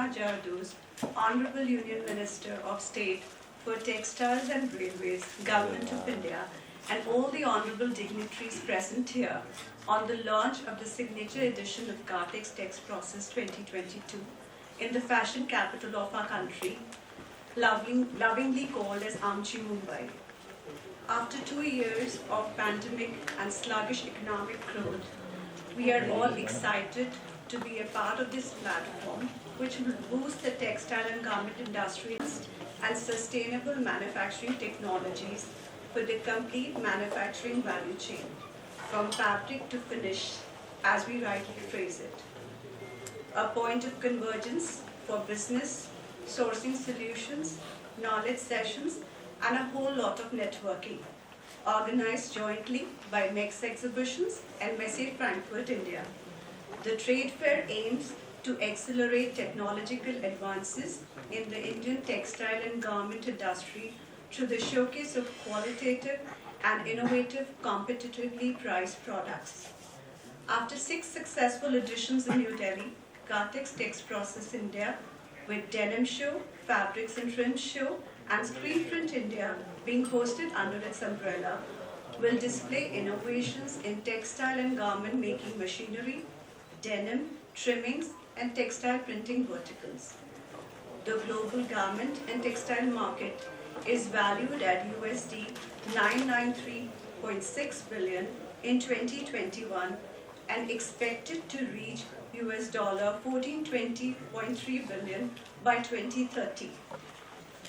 Darshana Jardus, Honorable Union Minister of State for Textiles and Railways, Government of India, and all the honorable dignitaries present here on the launch of the signature edition of Gartex Text Process 2022 in the fashion capital of our country, lovingly called as Amchi, Mumbai. After 2 years of pandemic and sluggish economic growth, we are all excited to be a part of this platform, which will boost the textile and garment industries and sustainable manufacturing technologies for the complete manufacturing value chain, from fabric to finish, as we rightly phrase it. A point of convergence for business, sourcing solutions, knowledge sessions, and a whole lot of networking, organized jointly by MEX Exhibitions and Messe Frankfurt, India. The trade fair aims to accelerate technological advances in the Indian textile and garment industry through the showcase of qualitative and innovative, competitively priced products. After 6 successful editions in New Delhi, Gartex Text Process India, with Denim Show, Fabrics and Trims Show, and Screen Print India being hosted under its umbrella, will display innovations in textile and garment making machinery, denim, trimmings, and textile printing verticals. The global garment and textile market is valued at USD 993.6 billion in 2021 and expected to reach US $1420.3 billion by 2030.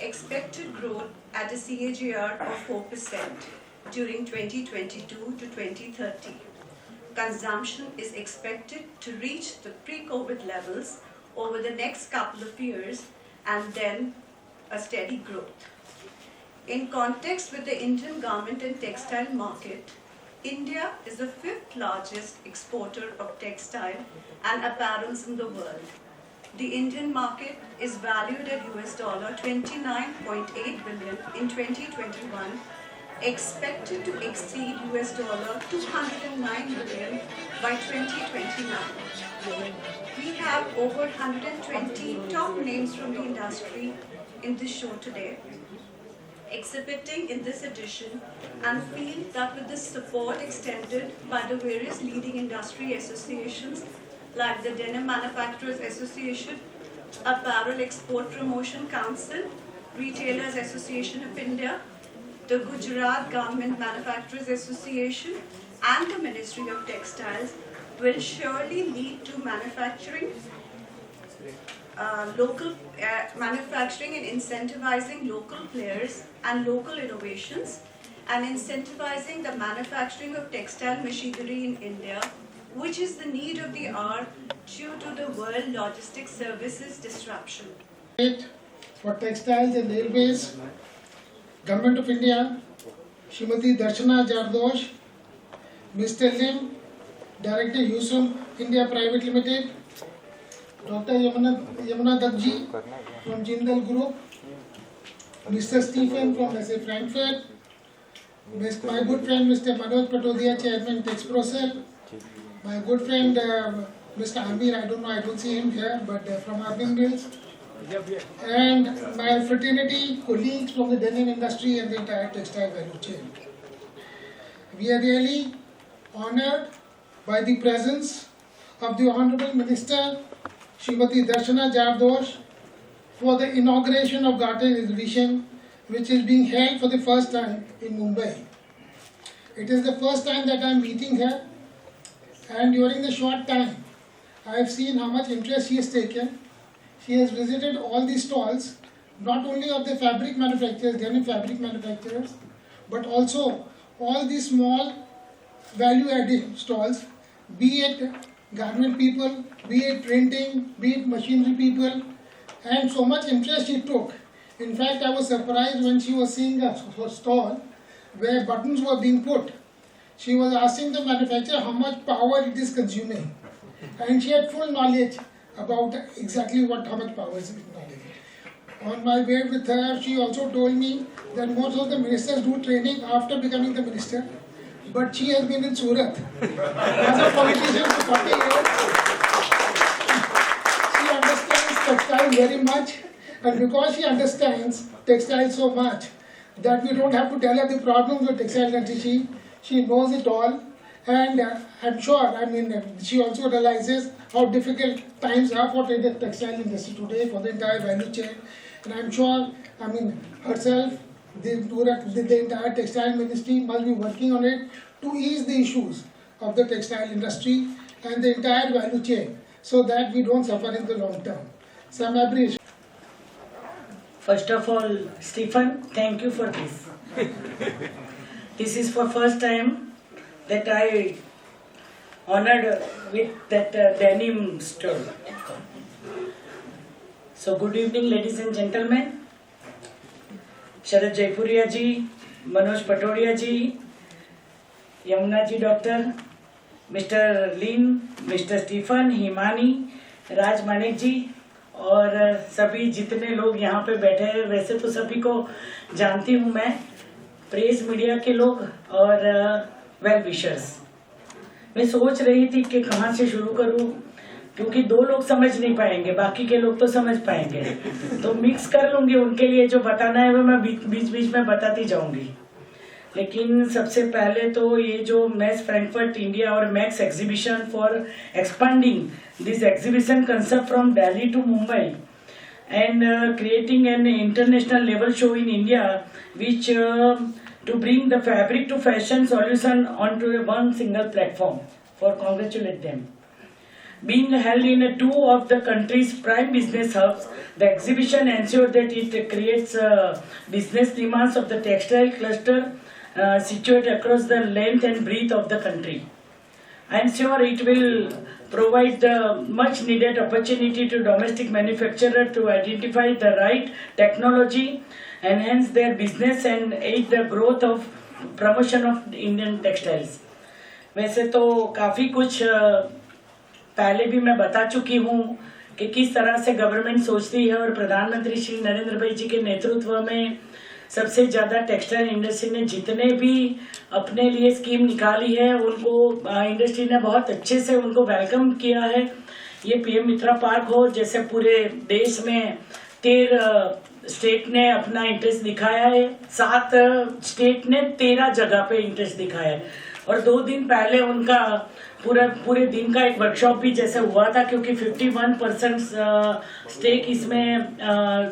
Expected growth at a CAGR of 4% during 2022 to 2030. Consumption is expected to reach the pre-COVID levels over the next couple of years and then a steady growth. In context with the Indian garment and textile market, India is the 5th largest exporter of textile and apparels in the world. The Indian market is valued at US $29.8 billion in 2021, expected to exceed US $209 billion by 2029. We have over 120 top names from the industry in this show today, exhibiting in this edition, and feel that with the support extended by the various leading industry associations like the Denim Manufacturers Association, Apparel Export Promotion Council, Retailers Association of India, the Gujarat Garment Manufacturers Association, and the Ministry of Textiles will surely lead to manufacturing and incentivizing local players and local innovations, and incentivizing the manufacturing of textile machinery in India, which is the need of the hour due to the world logistics services disruption. For Textiles and Railways, Government of India, Srimati Darshana Jardus, Mr. Lim, Director Husum India Private Limited, Dr. Yamuna Dabji from Jindal Group, Mr. Stephen from Messe Frankfurt, my good friend Mr. Manoj Patodia, Chairman Text Process, my good friend Mr. Amir, I don't see him here, but from Arvind Mills, and my fraternity colleagues from the denim industry and the entire textile value chain. We are really honored by the presence of the Honorable Minister Srimati Darshana Jardus for the inauguration of Gartex exhibition, which is being held for the first time in Mumbai. It is the first time that I am meeting her, and during the short time I have seen how much interest she has taken. She has visited all the stalls, not only of the fabric manufacturers, denim fabric manufacturers, but also all the small value-added stalls, be it garment people, be it printing, be it machinery people, and so much interest she took. In fact, I was surprised when she was seeing a stall where buttons were being put. She was asking the manufacturer how much power it is consuming, and she had full knowledge about exactly how much power is knowledge. On my way with her, she also told me that most of the ministers do training after becoming the minister, but she has been in Surat as a politician for 40 years. She understands textile textile very much, and because she understands textile so much that we don't have to tell her the problems with textile industry, she knows it all. And I'm sure, I mean, she also realizes how difficult times are for the textile industry today, for the entire value chain. And I'm sure, I mean, herself, the entire textile ministry must be working on it to ease the issues of the textile industry and the entire value chain, so that we don't suffer in the long term. Some appreciation. First of all, Stephen, thank you for this. This is for first time that I honored with that denim store. So good evening, ladies and gentlemen. Sharad Jaipuria ji, Manoj Patodia ji, Yamuna ji doctor, Mr. Lin, Mr. Stephen, Himani, राज मानिक जी और सभी जितने लोग यहाँ पे बैठे हैं, वैसे तो सभी को जानती हूँ मैं, प्रेस मीडिया के लोग और वेल विशर्स। मैं सोच रही थी कि कहाँ से शुरू करूँ, क्योंकि दो लोग समझ नहीं पाएंगे, बाकी के लोग तो समझ पाएंगे, तो मिक्स कर लूंगी। उनके लिए जो बताना है वो मैं बीच बीच में बताती जाऊंगी। लेकिन सबसे पहले तो ये जो मैक्स फ्रैंकफर्ट इंडिया और Max exhibition for expanding this exhibition concept from Delhi to Mumbai and creating an international level show in India which to bring the fabric to fashion solution onto one single platform. For congratulate them. Being held in two of the country's prime business hubs, the exhibition ensured that it creates business demands of the textile cluster situated across the length and breadth of the country. I am sure it will provide the much needed opportunity to domestic manufacturers to identify the right technology, enhance their business and aid the growth of promotion of Indian textiles. वैसे तो काफ़ी कुछ पहले भी मैं बता चुकी हूँ कि किस तरह से गवर्नमेंट सोचती है और प्रधानमंत्री श्री नरेंद्र भाई जी के नेतृत्व में सबसे ज़्यादा टेक्सटाइल इंडस्ट्री ने जितने भी अपने लिए स्कीम निकाली है उनको इंडस्ट्री ने बहुत अच्छे से उनको वेलकम किया है। ये पीएम मित्रा पार्क हो, जैसे पूरे देश में 13 स्टेट ने अपना इंटरेस्ट दिखाया है, 7 स्टेट ने 13 जगह पे इंटरेस्ट दिखाया है। और 2 दिन पहले उनका पूरे दिन का एक वर्कशॉप भी जैसे हुआ था, क्योंकि 51% स्टेक इसमें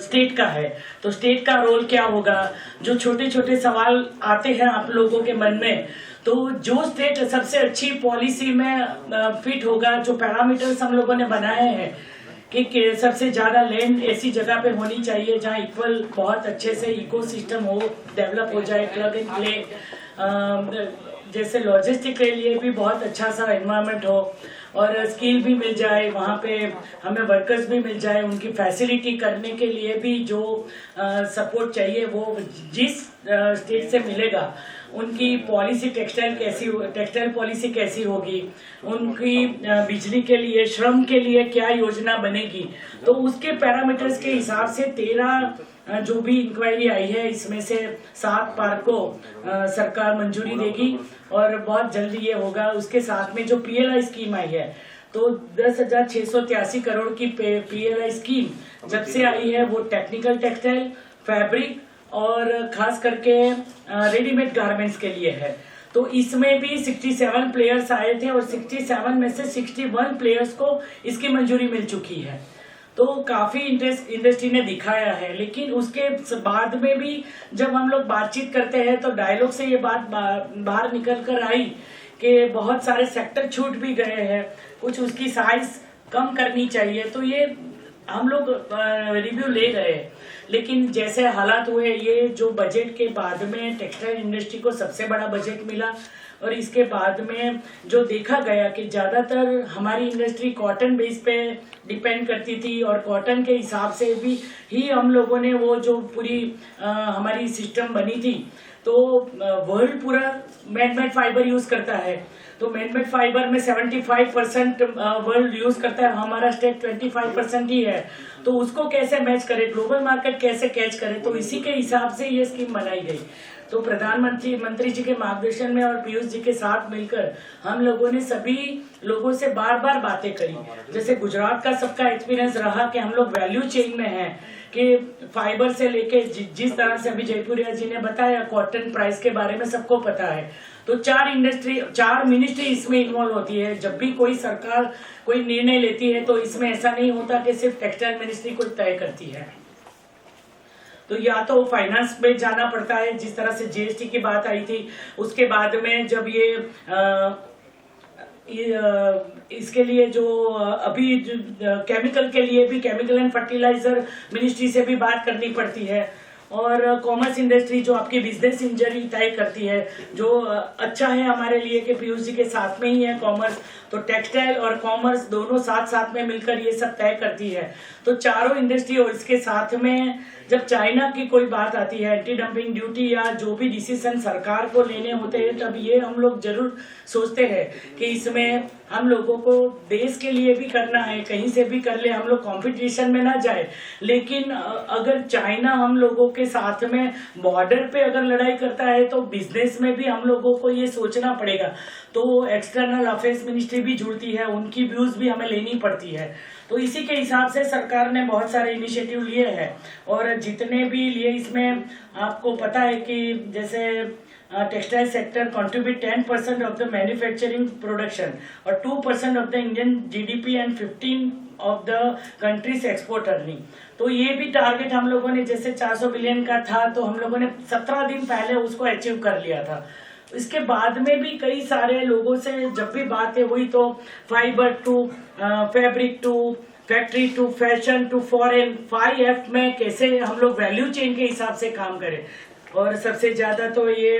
स्टेट का है। तो स्टेट का रोल क्या होगा, जो छोटे छोटे सवाल आते हैं आप लोगों के मन में, तो जो स्टेट सबसे अच्छी पॉलिसी में फिट होगा, जो पैरामीटर्स हम लोगों ने बनाए हैं कि सबसे ज्यादा लैंड ऐसी जगह पे होनी चाहिए जहाँ इक्वल बहुत अच्छे से इकोसिस्टम हो, डेवलप हो जाए, प्लग एंड प्ले, जैसे लॉजिस्टिक के लिए भी बहुत अच्छा सा एनवायरनमेंट हो और स्किल भी मिल जाए, वहाँ पे हमें वर्कर्स भी मिल जाए, उनकी फैसिलिटी करने के लिए भी जो सपोर्ट चाहिए वो जिस स्टेट से मिलेगा। उनकी पॉलिसी टेक्सटाइल पॉलिसी कैसी होगी, उनकी बिजली के लिए, श्रम के लिए क्या योजना बनेगी, तो उसके पैरामीटर्स के हिसाब से 13 जो भी इंक्वायरी आई है इसमें से 7 पार्क को सरकार मंजूरी देगी और बहुत जल्दी ये होगा। उसके साथ में जो पीएलआई स्कीम आई है, तो 10,683 करोड़ की पीएलआई स्कीम जब से आई है वो टेक्निकल टेक्सटाइल, फैब्रिक और खास करके रेडीमेड गारमेंट्स के लिए है। तो इसमें भी 67 प्लेयर्स आए थे और 67 में से 61 प्लेयर्स को इसकी मंजूरी मिल चुकी है। तो काफी इंटरेस्ट इंडस्ट्री ने दिखाया है। लेकिन उसके बाद में भी जब हम लोग बातचीत करते हैं तो डायलॉग से ये बात बाहर निकल कर आई कि बहुत सारे सेक्टर छूट भी गए हैं, कुछ उसकी साइज कम करनी चाहिए। तो ये हम लोग रिव्यू ले गए, लेकिन जैसे हालात हुए, ये जो बजट के बाद में टेक्सटाइल इंडस्ट्री को सबसे बड़ा बजट मिला और इसके बाद में जो देखा गया कि ज़्यादातर हमारी इंडस्ट्री कॉटन बेस पे डिपेंड करती थी और कॉटन के हिसाब से भी ही हम लोगों ने वो जो पूरी हमारी सिस्टम बनी थी, तो वर्ल्ड पूरा मैनमेड फाइबर यूज करता है। तो मैनमेड फाइबर में 75% वर्ल्ड यूज करता है, हमारा स्टेट 25% ही है। तो उसको कैसे मैच करे, ग्लोबल मार्केट कैसे कैच करे, तो इसी के हिसाब से ये स्कीम बनाई गई। तो प्रधानमंत्री जी के मार्गदर्शन में और पीयूष जी के साथ मिलकर हम लोगों ने सभी लोगों से बार बार बातें करी। जैसे गुजरात का सबका एक्सपीरियंस रहा कि हम लोग वैल्यू चेन में हैं, कि फाइबर से लेके जिस तरह से अभी जयपुरिया जी ने बताया, कॉटन प्राइस के बारे में सबको पता है। तो 4 मिनिस्ट्री इसमें इन्वॉल्व होती है। जब भी कोई सरकार कोई निर्णय लेती है तो इसमें ऐसा नहीं होता कि सिर्फ टेक्सटाइल मिनिस्ट्री को तय करती है। तो या तो फाइनेंस में जाना पड़ता है, जिस तरह से जीएसटी की बात आई थी, उसके बाद में जब इसके लिए जो अभी केमिकल के लिए भी केमिकल एंड फर्टिलाइजर मिनिस्ट्री से भी बात करनी पड़ती है, और कॉमर्स इंडस्ट्री जो आपकी बिजनेस इंजरी तय करती है। जो अच्छा है हमारे लिए कि पीयूष जी के साथ में ही है कॉमर्स, तो टेक्सटाइल और कॉमर्स दोनों साथ में मिलकर ये सब तय करती है। तो चारों इंडस्ट्री, और इसके साथ में जब चाइना की कोई बात आती है, एंटी डंपिंग ड्यूटी या जो भी डिसीजन सरकार को लेने होते हैं, तब ये हम लोग जरूर सोचते हैं कि इसमें हम लोगों को देश के लिए भी करना है, कहीं से भी कर ले, हम लोग कंपटीशन में ना जाए। लेकिन अगर चाइना हम लोगों के साथ में बॉर्डर पे अगर लड़ाई करता है तो बिजनेस में भी हम लोगों को ये सोचना पड़ेगा। तो एक्सटर्नल अफेयर्स मिनिस्ट्री भी जुड़ती है, उनकी व्यूज भी हमें लेनी पड़ती है। तो इसी के हिसाब से सरकार ने बहुत सारे इनिशिएटिव लिए हैं, और जितने भी लिए इसमें आपको पता है कि जैसे textile sector contribute 10% of the manufacturing production और 2% of the Indian GDP and 15 of the countries export earning. तो ये भी टारगेट हम लोगों ने, जैसे 400 बिलियन का था, तो हम लोगों ने 17 दिन पहले उसको अचीव कर लिया था। इसके बाद में भी कई सारे लोगों से जब भी बातें हुई तो fibre to fabric to factory to fashion to foreign 5F में कैसे हम लोग वैल्यू चेन के हिसाब से काम करें। और सबसे ज्यादा तो ये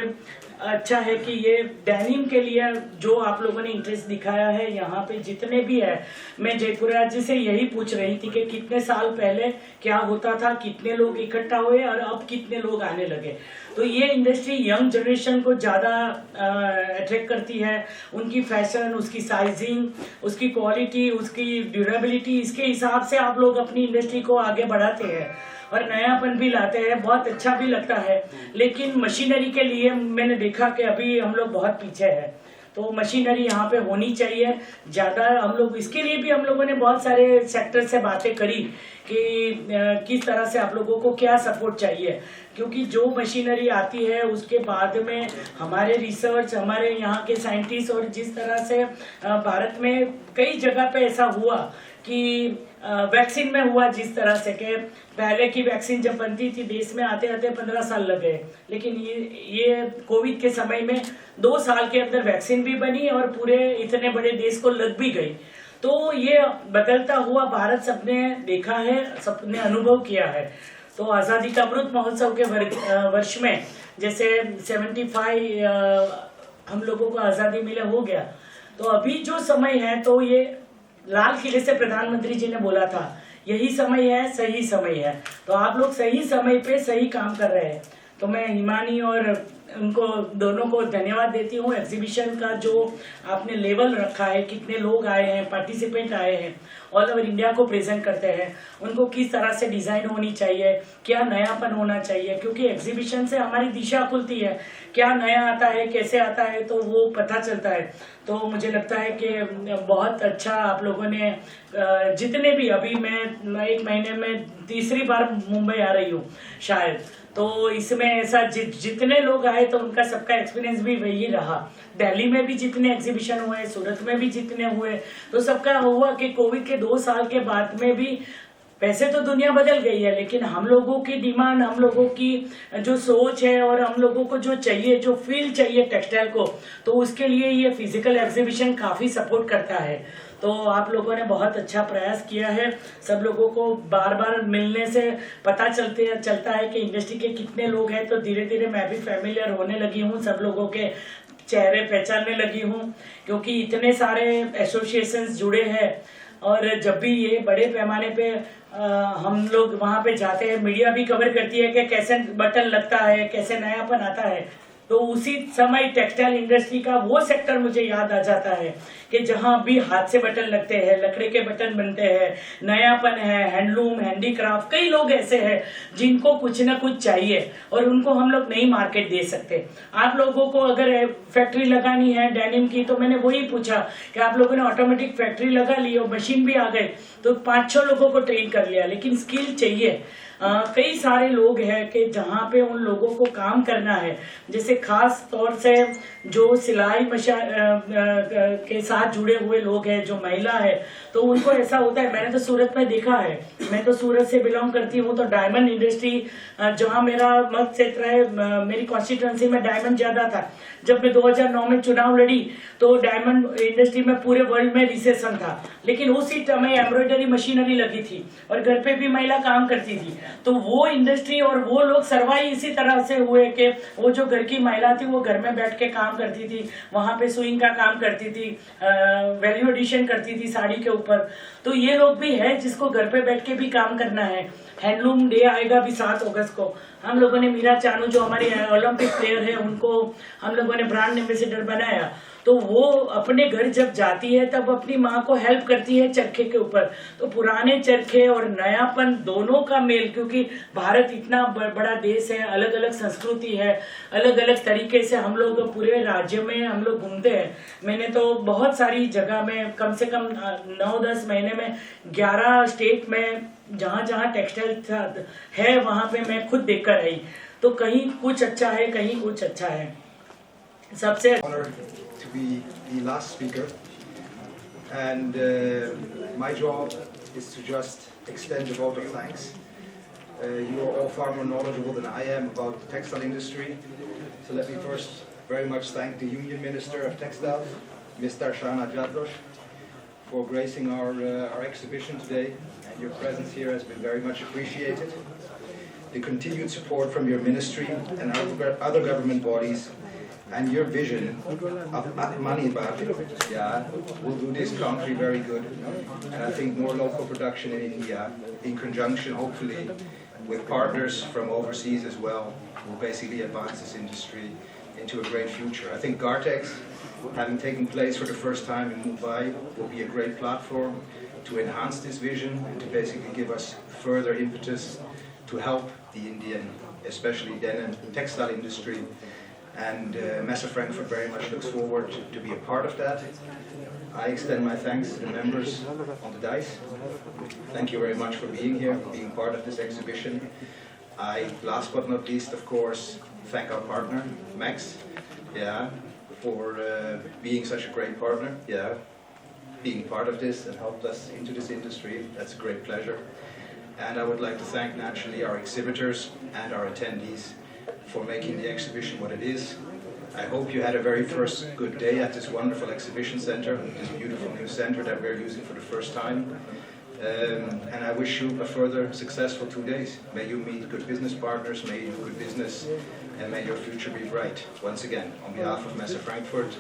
अच्छा है कि ये डेनिम के लिए जो आप लोगों ने इंटरेस्ट दिखाया है, यहाँ पे जितने भी है, मैं जयपुरा जी से यही पूछ रही थी कि कितने साल पहले क्या होता था, कितने लोग इकट्ठा हुए और अब कितने लोग आने लगे। तो ये इंडस्ट्री यंग जनरेशन को ज्यादा अट्रैक्ट करती है। उनकी फैशन, उसकी साइजिंग, उसकी क्वालिटी, उसकी ड्यूरेबिलिटी, इसके हिसाब से आप लोग अपनी इंडस्ट्री को आगे बढ़ाते हैं और नयापन भी लाते हैं, बहुत अच्छा भी लगता है। लेकिन मशीनरी के लिए मैंने देखा कि अभी हम लोग बहुत पीछे हैं, तो मशीनरी यहाँ पे होनी चाहिए ज्यादा। हम लोग इसके लिए भी हम लोगों ने बहुत सारे सेक्टर से बातें करी कि किस तरह से आप लोगों को क्या सपोर्ट चाहिए, क्योंकि जो मशीनरी आती है उसके बाद में हमारे रिसर्च, हमारे यहाँ के साइंटिस्ट, और जिस तरह से भारत में कई जगह पे ऐसा हुआ कि वैक्सीन में हुआ, जिस तरह से कि पहले की वैक्सीन जब बनती थी देश में आते आते 15 साल लग गए, लेकिन ये कोविड के समय में 2 साल के अंदर वैक्सीन भी बनी और पूरे इतने बड़े देश को लग भी गई। तो ये बदलता हुआ भारत सबने देखा है, सबने अनुभव किया है। तो आजादी का अमृत महोत्सव के वर्ष में जैसे 75 हम लोगों को आजादी मिले हो गया, तो अभी जो समय है, तो ये लाल किले से प्रधानमंत्री जी ने बोला था यही समय है, सही समय है। तो आप लोग सही समय पे सही काम कर रहे हैं। तो मैं हिमानी और उनको दोनों को धन्यवाद देती हूँ। एग्जीबिशन का जो आपने लेवल रखा है, कितने लोग आए हैं, पार्टिसिपेंट आए हैं, ऑल ओवर इंडिया को प्रेजेंट करते हैं, उनको किस तरह से डिजाइन होनी चाहिए, क्या नयापन होना चाहिए, क्योंकि एग्जीबिशन से हमारी दिशा खुलती है, क्या नया आता है, कैसे आता है, तो वो पता चलता है। तो मुझे लगता है कि बहुत अच्छा आप लोगों ने जितने भी, अभी मैं 1 महीने में 3री बार मुंबई आ रही हूँ शायद, तो इसमें ऐसा जितने लोग आए तो उनका सबका एक्सपीरियंस भी वही रहा। दिल्ली में भी जितने एग्जीबिशन हुए, सूरत में भी जितने हुए, तो सबका हुआ कि कोविड के 2 साल के बाद में भी वैसे तो दुनिया बदल गई है, लेकिन हम लोगों की डिमांड, हम लोगों की जो सोच है और हम लोगों को जो चाहिए, जो फील चाहिए टेक्सटाइल को, तो उसके लिए ये फिजिकल एग्जीबिशन काफी सपोर्ट करता है। तो आप लोगों ने बहुत अच्छा प्रयास किया है। सब लोगों को बार बार मिलने से पता चलता है कि इंडस्ट्री के कितने लोग हैं, तो धीरे धीरे मैं भी फैमिलियर होने लगी हूँ, सब लोगों के चेहरे पहचानने लगी हूँ, क्योंकि इतने सारे एसोसिएशंस जुड़े हैं। और जब भी ये बड़े पैमाने पे हम लोग वहाँ पे जाते हैं, मीडिया भी कवर करती है कि कैसे बटन लगता है, कैसे नयापन आता है। तो उसी समय टेक्सटाइल इंडस्ट्री का वो सेक्टर मुझे याद आ जाता है कि जहाँ भी हाथ से बटन लगते हैं, लकड़े के बटन बनते हैं, नयापन है, हैंडलूम, हैंडीक्राफ्ट, कई लोग ऐसे हैं जिनको कुछ ना कुछ चाहिए और उनको हम लोग नई मार्केट दे सकते। आप लोगों को अगर फैक्ट्री लगानी है डेनिम की, तो मैंने वही पूछा कि आप लोगों ने ऑटोमेटिक फैक्ट्री लगा ली और मशीन भी आ गई, तो 5-6 लोगों को ट्रेन कर लिया, लेकिन स्किल चाहिए। कई सारे लोग हैं कि जहाँ पे उन लोगों को काम करना है, जैसे खास तौर से जो सिलाई के साथ जुड़े हुए लोग हैं, जो महिला है, तो उनको ऐसा होता है। मैंने तो सूरत में देखा है, मैं तो सूरत से बिलोंग करती हूँ, तो डायमंड इंडस्ट्री जहाँ मेरा मत क्षेत्र है, मेरी कॉन्स्टिट्यूंसी में डायमंड ज्यादा था। जब मैं 2009 में चुनाव लड़ी तो डायमंड इंडस्ट्री में पूरे वर्ल्ड में रिसेशन था, लेकिन उसी समय एम्ब्रॉयडरी मशीनरी लगी थी और घर पे भी महिला काम करती थी। तो वो इंडस्ट्री और वो लोग सरवाई इसी तरह से हुए कि वो जो घर की महिला थी वो घर में बैठ के काम करती थी, वहां पे सुइंग का काम करती थी, वैल्यू एडिशन करती थी साड़ी के ऊपर। तो ये लोग भी है जिसको घर पे बैठ के भी काम करना है। हैंडलूम डे आएगा भी 7 अगस्त को। हम लोगों ने मीरा चानू जो हमारे ओलंपिक प्लेयर है उनको हम लोगों ने ब्रांड एम्बेसडर बनाया। तो वो अपने घर जब जाती है तब अपनी माँ को हेल्प करती है चरखे के ऊपर। तो पुराने चरखे और नयापन दोनों का मेल, क्योंकि भारत इतना बड़ा देश है, अलग अलग संस्कृति है, अलग अलग तरीके से हम लोग पूरे राज्य में हम लोग घूमते हैं। मैंने तो बहुत सारी जगह में कम से कम 9-10 महीने में 11 स्टेट में जहाँ जहाँ टेक्सटाइल है वहां पे मैं खुद देख कर आई। तो कहीं कुछ अच्छा है, कहीं कुछ अच्छा है। सबसे to be the last speaker, and my job is to just extend a vote of thanks. You are all far more knowledgeable than I am about the textile industry, so let me first very much thank the Union Minister of Textiles, Ms. Darshana Jadrosh, for gracing our exhibition today, and your presence here has been very much appreciated. The continued support from your ministry and other government bodies and your vision of Atmanirbhar, will do this country very good. And I think more local production in India, in conjunction hopefully with partners from overseas as well, will basically advance this industry into a great future. I think Gartex, having taken place for the first time in Mumbai, will be a great platform to enhance this vision and to basically give us further impetus to help the Indian, especially denim textile industry. And Messe Frankfurt very much looks forward to be a part of that. I extend my thanks to the members on the dais. Thank you very much for being here, for being part of this exhibition. I, last but not least, of course, thank our partner, Max, for being such a great partner, being part of this and helped us into this industry. That's a great pleasure. And I would like to thank naturally our exhibitors and our attendees for making the exhibition what it is. I hope you had a very first good day at this wonderful exhibition center, this beautiful new center that we're using for the first time. And I wish you a further successful 2 days. May you meet good business partners, may you do good business, and may your future be bright. Once again, on behalf of Messe Frankfurt,